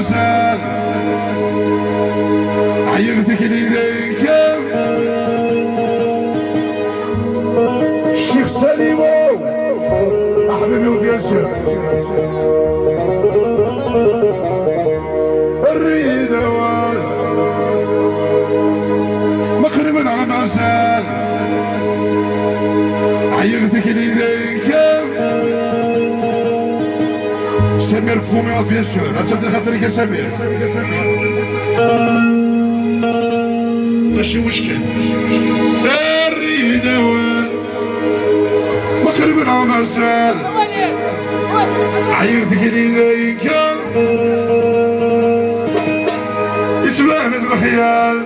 غمسان عيرتك ليديك الشيخ سليمو أحبابي وديال الريدة مقرب غمسان عيرتك ليديك سمير كفومي بيان سور هتصدر خاطرك يا سمير ماشي مشكل الريدة مقرب غمسان عيرتك ليديك يتبان الخيال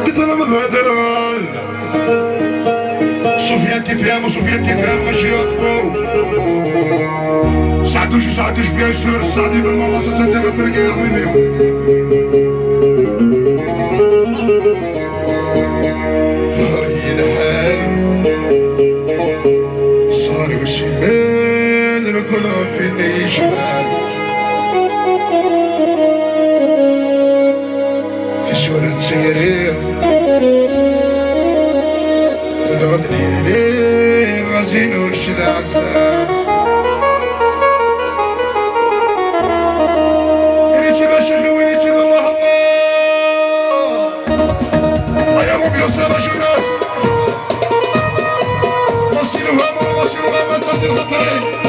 قلت انا مغادران سفيان تفهم وسفيان تفهم ماشي يخطو سعدوش بيان سور سعدي بالماما سعدي بالطريق يا حبيبي هاري الحال صار والشمال ركلها فيني شمال في سورة سيرير غدري لي غازين ورشد عساس إلي تيغا شيخي ويلي تيغا الله الله يا ربي وسارة جوناس وصلوها ما تهدي الخطرين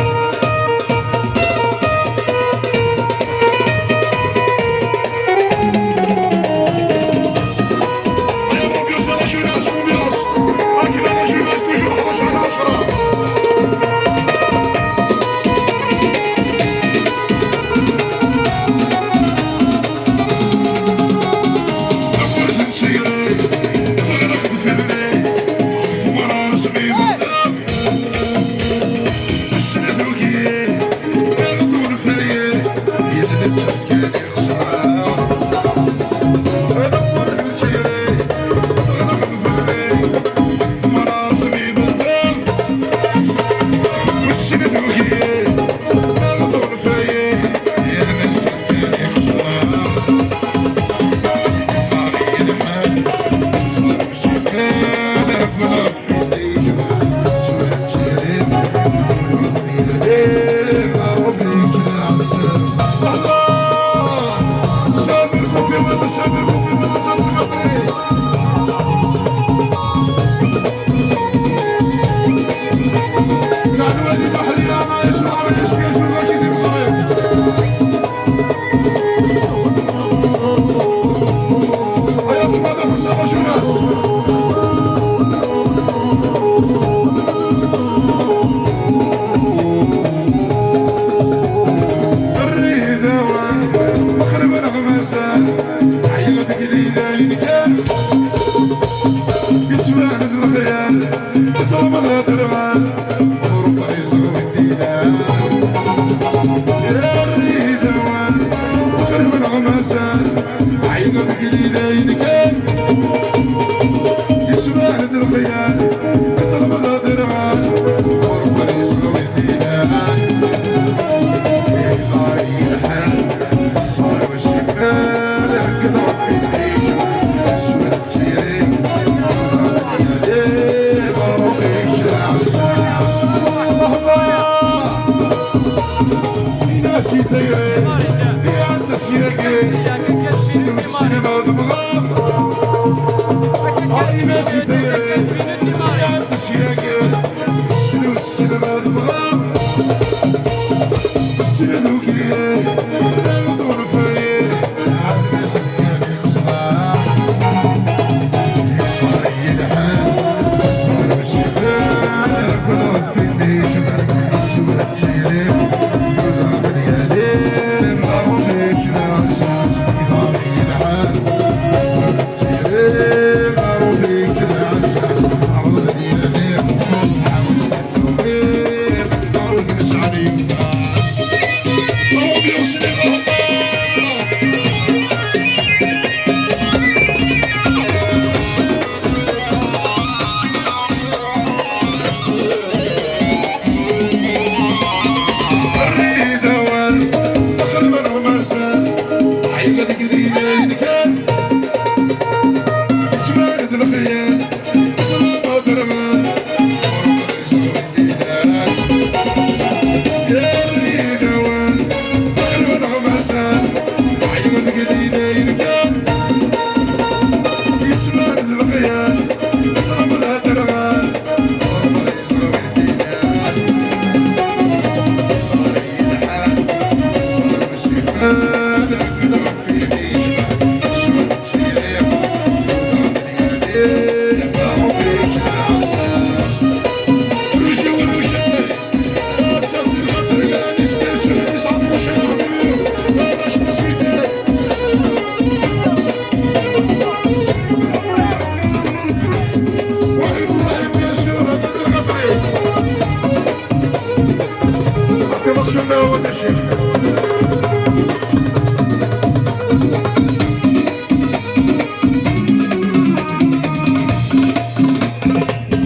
شنو ولا شيء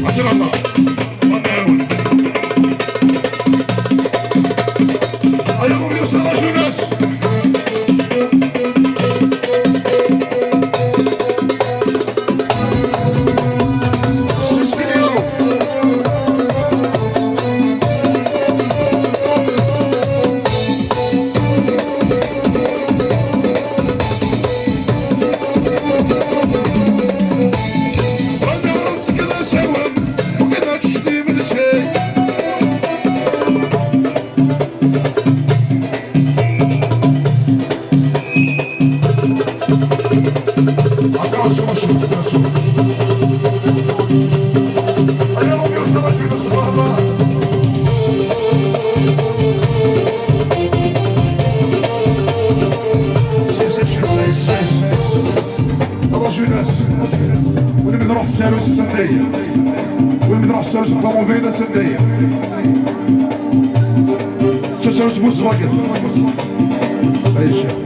عجل الله أيهم يوصل شو ناس واللي بنروح السيروس السندية واللي بنروح السيروس الطوموبيل السندية سيروس فولكس فاجن أي شيء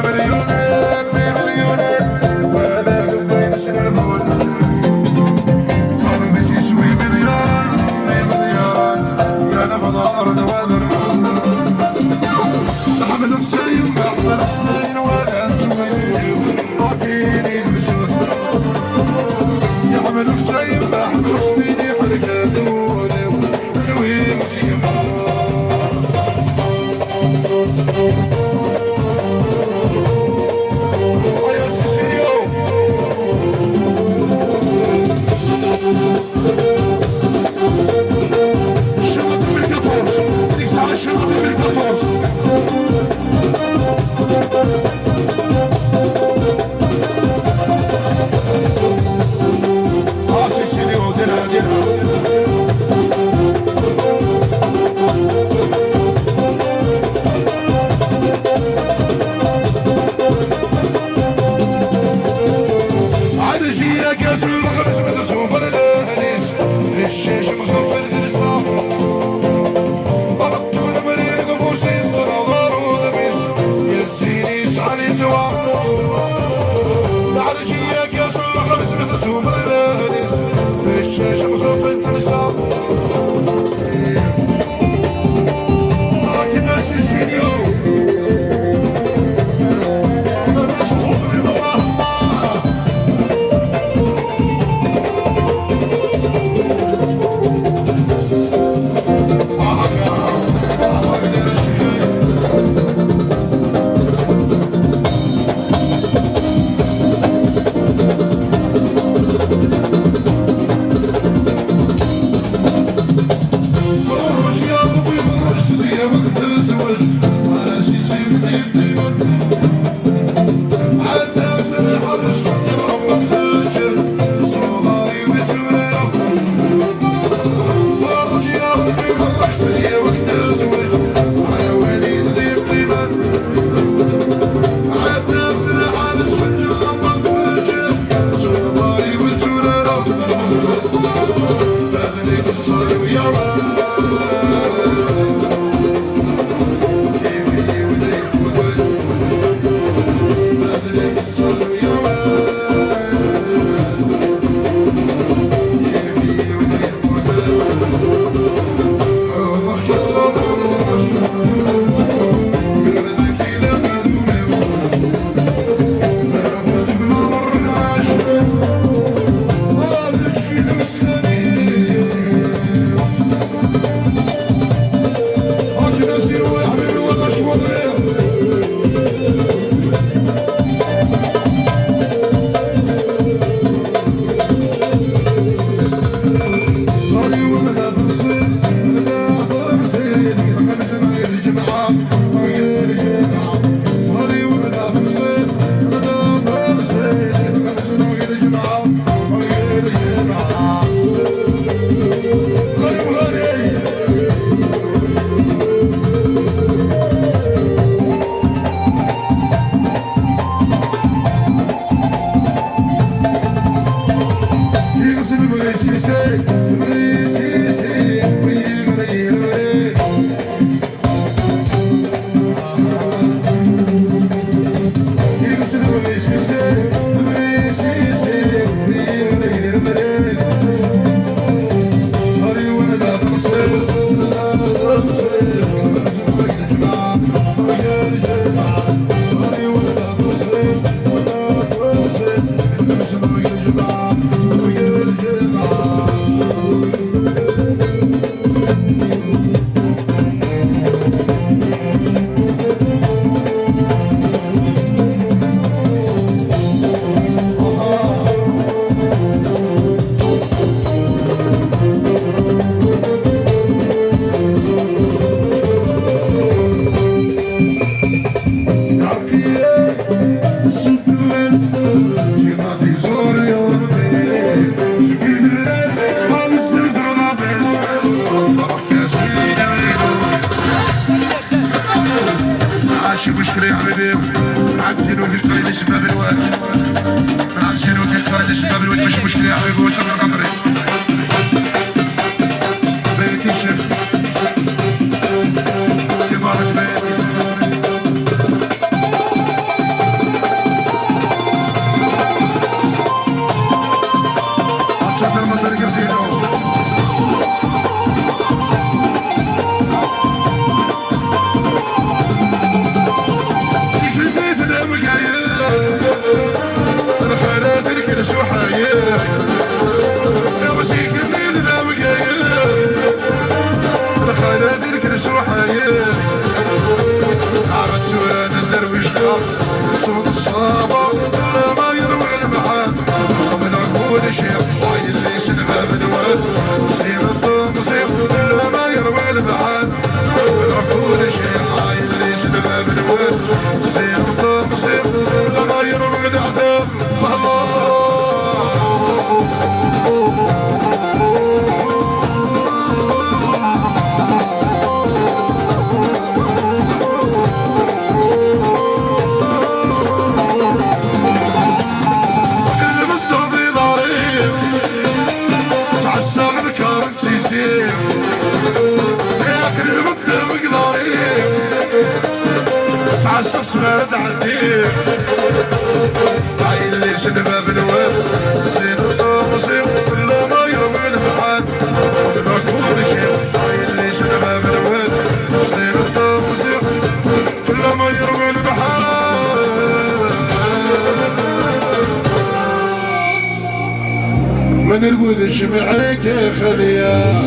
Come شباب الواد نلعب شنو كيخرج شباب الواد ماشي مشكل يا حبيبي وصل القطري بيتي شيخ كبارك بيتي عطشات المطر قبزينو الشخص بارد عندي عين ليش باب الواد الزين والطاقسي كل ما يرمي البحر ما كل شيء عين ليش باب الواد الزين والطاقسي كل ما يرمي البحر من القدش معك يا خليا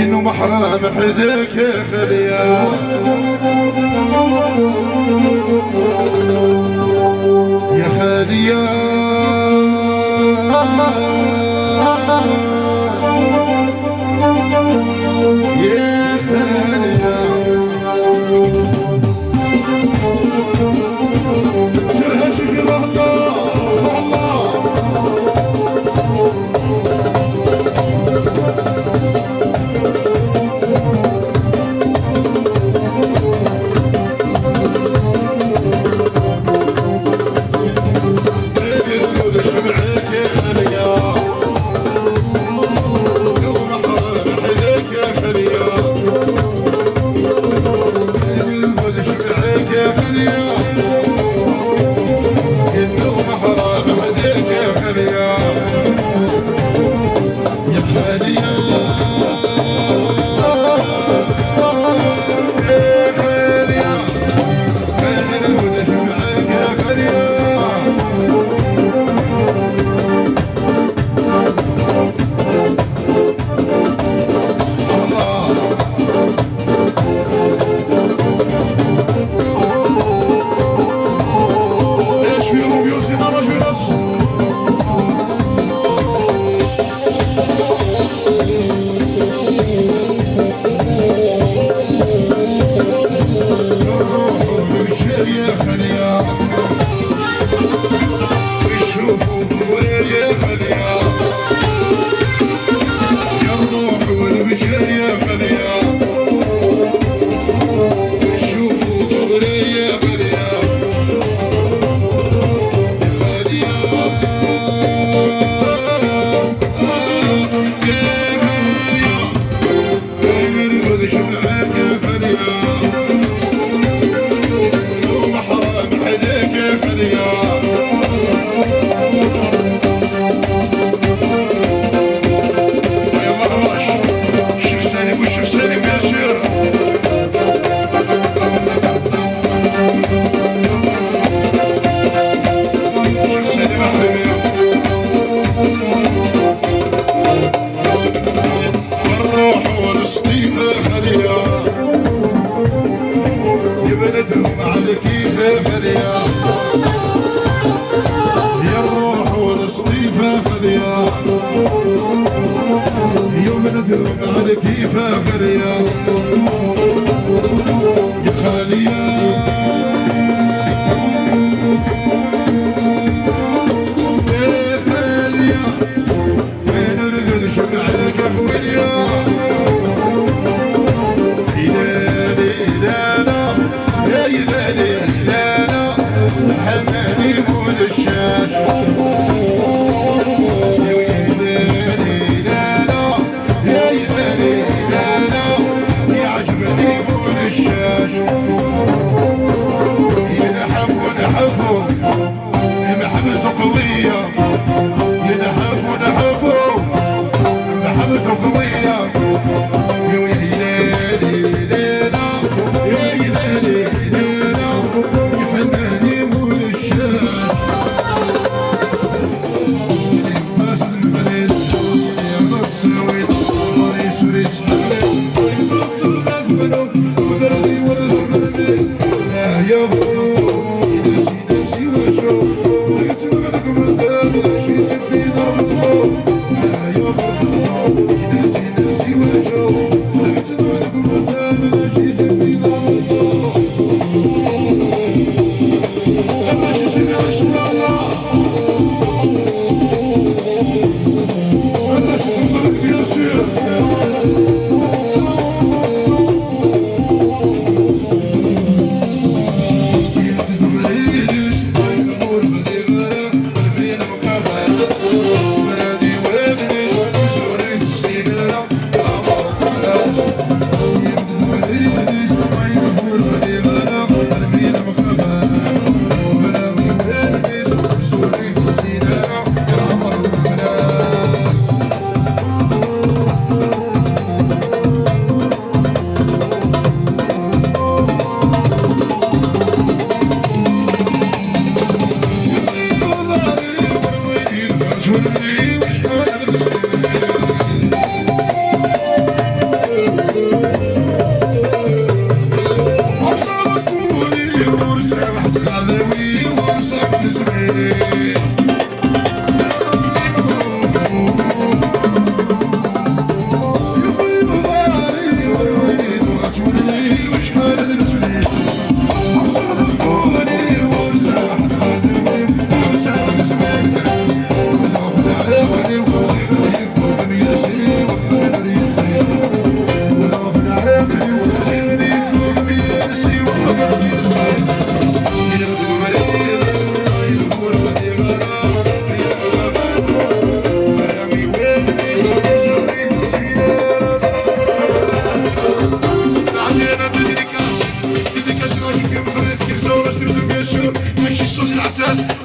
عينو محرم حدك يا خليا يا خليا يا خليا ترهشك الله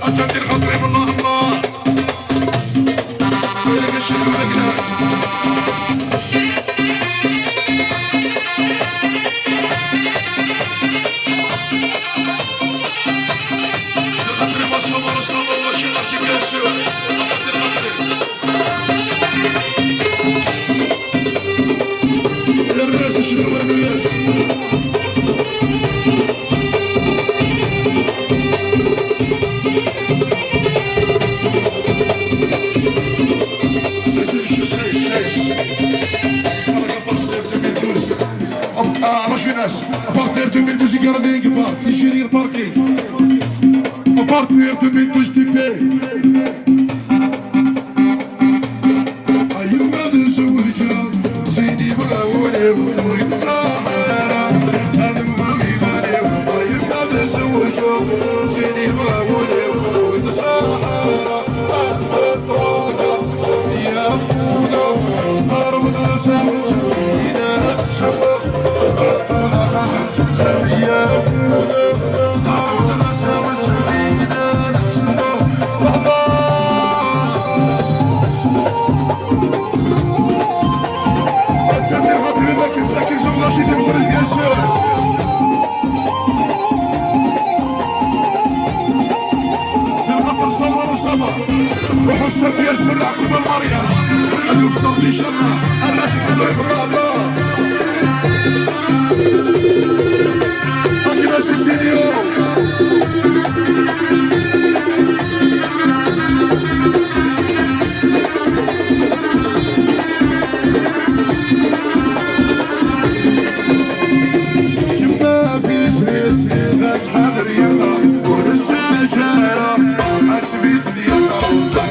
اتندير خاطري بالله الله ويلك الشيخ ولقنا خاطري مصوم رسول الله شي غاتي كاسو اتندير خاطري الراس الشيخ والمياس Jeunesse, à partir de 2012 gardien qui part, qui génie le parking. À partir de 2012 tu payes. أيوة هذا زوجة سيدي بغا ولي وبغيت الصحارى هذا مغني غالي أيوة هذا زوجة سيدي بغا ولي وبغيت الصحارى الطاقة يا فوضى ضرب زوجة إلى الشباب وحسن يسر العقل والمريم أن يفطر في شرها الناس يسوي الله Gracias, Señor. يما في سريت ناس حاضر يلا ورساجارة حسبيت يلا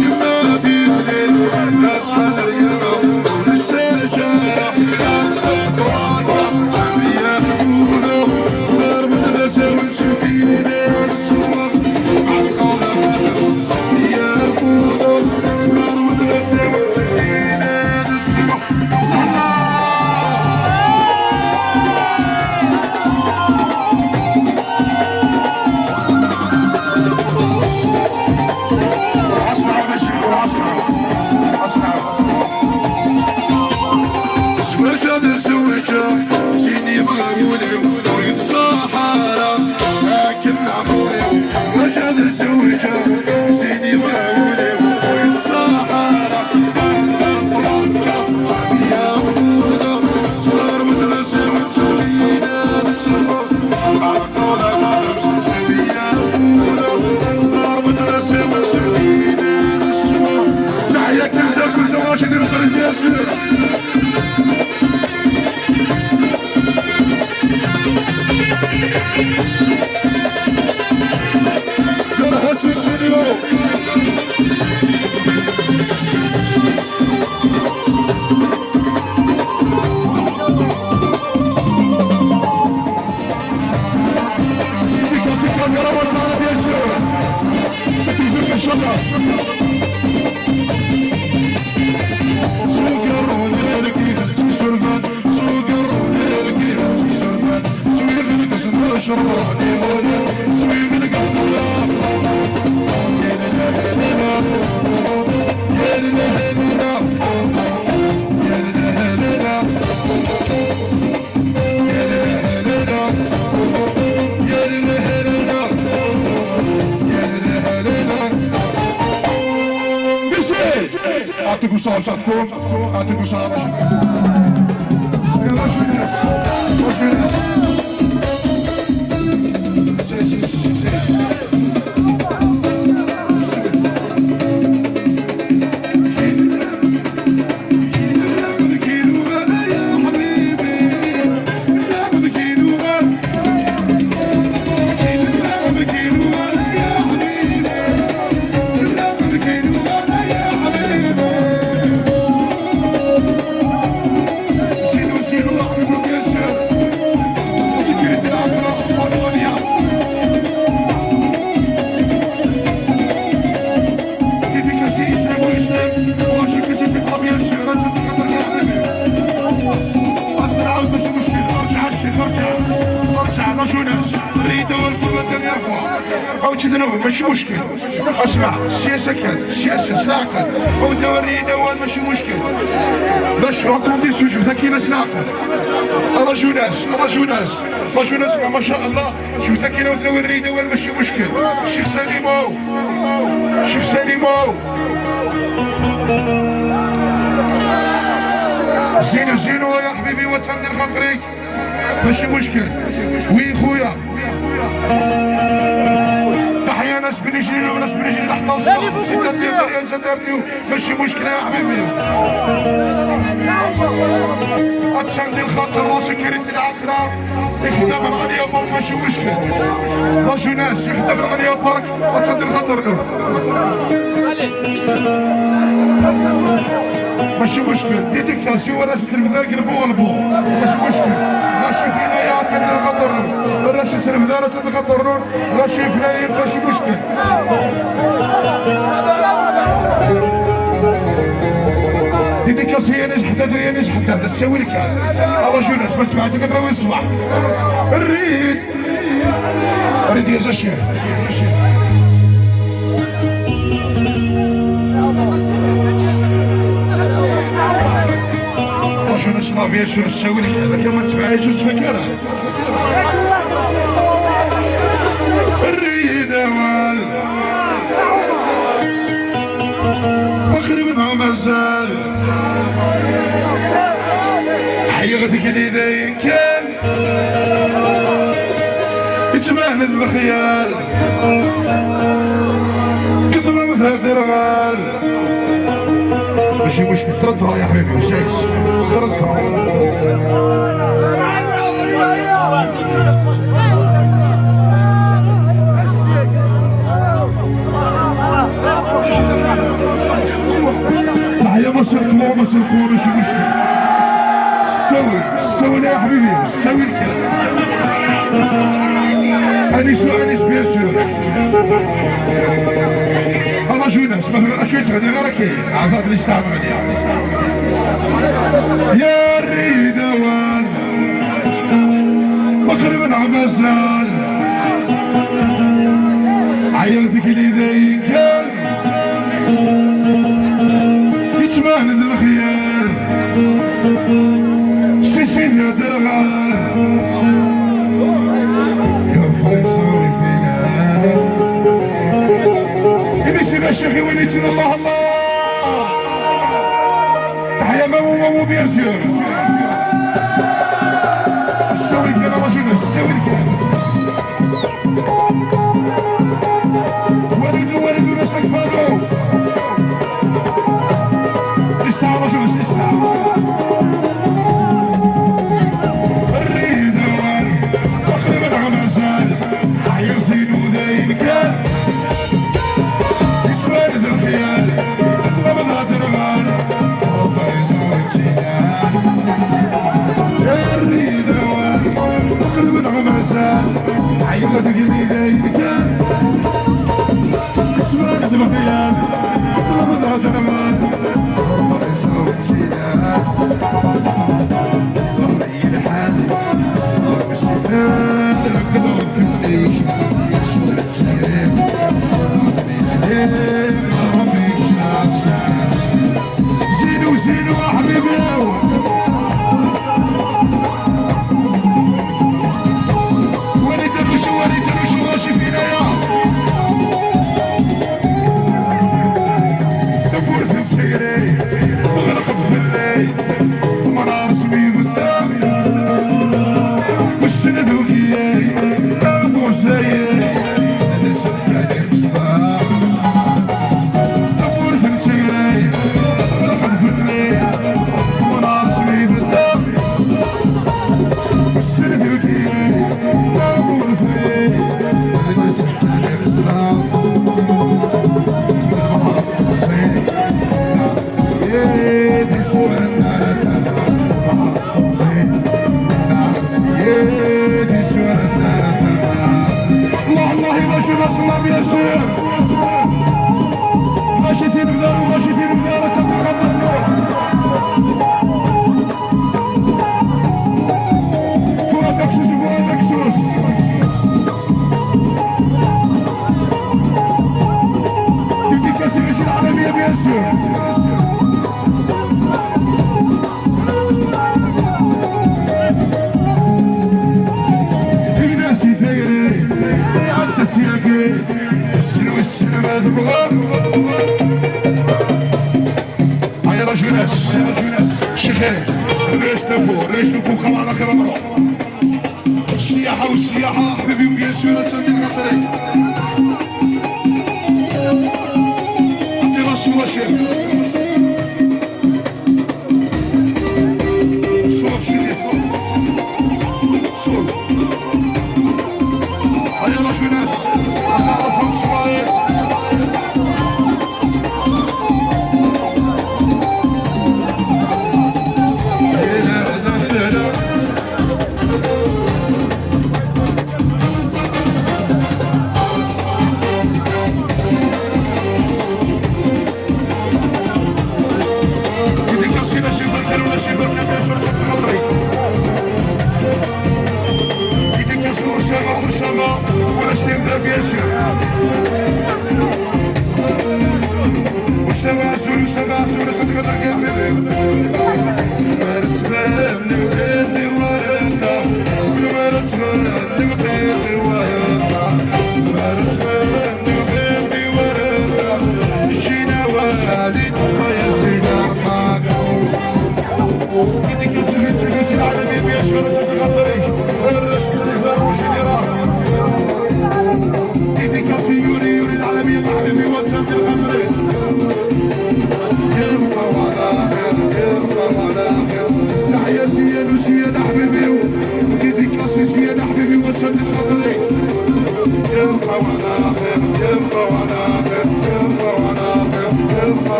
يما في سريت ناس حاضر يلا ورساجارة أعطيكم صعب صعبكم أعطيكم صعب يلا شو جوناس الريده والكره يرفع او تدنو ماشي مشكل. اسمع السياسه كان السياسه سلاقه ودوا الريده ماشي مشكل باش راكم شوف ذكينا سلاقه. الله جوناس الله جوناس الله جوناس ما شاء الله شوف ذكينا ودوا الريده ماشي مشكل. الشيخ سليمو الشيخ سليمو زينو زينو يا حبيبي وطني الخطري ماشي مشكل. وي خويا تحيا ناس بني جليل وناس بني جليل تحت الصباح ستة ديال دريان سدارتيو ماشي مشكل يا حبيبي. اتساندي الخاطر وسكرتي العقرة يخدم الغنية بارك ماشي مشكل. لا جوناس يخدم الغنية بارك اتساندي الخاطر له ماشي مشكل. ديديكاسيو ولا التلفزيون قلبو قلبو ماشي مشكل. غاشي فينا يا تاع الغطرنون الراشي التلفزيون تاع الغطرنون غاشي فينا ماشي مشكل. ديديكاسي يا ناس حداد ويا ناس حداد تساوي لك الله جوناس ما سمعتك تروي الصباح. الريد الريد يا زشير شنو نصنع بيا شنو نسوي لك هذا كما تسمعيش وتفكرها. الريدة وال مغرب مع مازال حيغتك اللي كان يتباهند بالخيال كثر مثل درغال ماشي مشكل. تردها يا حبيبي وشايس تردها. تحيا مصر كلها مصر خويا ماشي مشكل. سوي يا حبيبي سوي الكلام. انيس بيان سور الله جوناس ما اكيد غادي غير اكيد عفاك اللي استعمل يا الريدة وان مغرب عمازال عيالتك اللي ذاين كان يتمهند الخيال سيسي يا درغال يا شيخي وليتي الله الله. تحيا مامو بيان سور سوي الكلام رجل سوي الكلام. والد نسلك فادو اسعى رجل اسعى. الريدة مغرب عمازال حيا زينو ذاين كان يتوالد الخيال اطلب الهدرغال وفايزو الجيال. الريدة مغرب عمازال حيا ذاين كان يتوالد الخيال اطلب الهدرغال وفايزو الجيال. ضري الحال صار بالشتاء ركضوا في الليل شو الجيال زينو زينو يا حبيبي. وليد الرشو ماشي فينا يا دبور في مسيري مغرق في الليل ومنار سمي بالدار والسند وكياي ناخذ وزايد تلاقي السلو السلامة تبغى هيا رجلات شغال ريستفو خوانا كرامرو السياحة والسياحة حبيبي وبيان سور تسلم الطريق عطي راسو رشيد صوت شديد صوت هيا رجلات نعرفهم صغير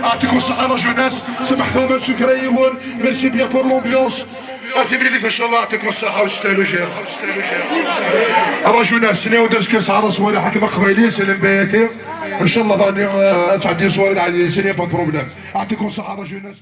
يعطيكم الصحة رجل ناس سمح ثوبات شكرا ميرسي بيان بور لومبيونس اعتبري لي ان شاء الله يعطيكم الصحة وتستاهلوا جيرا رجل ناس سنة ودرس كاس عرس ولا حكم قبيلي سلم بياتي ان شاء الله ثاني تعدي صور على سنة با بروبليم يعطيكم الصحة رجل ناس.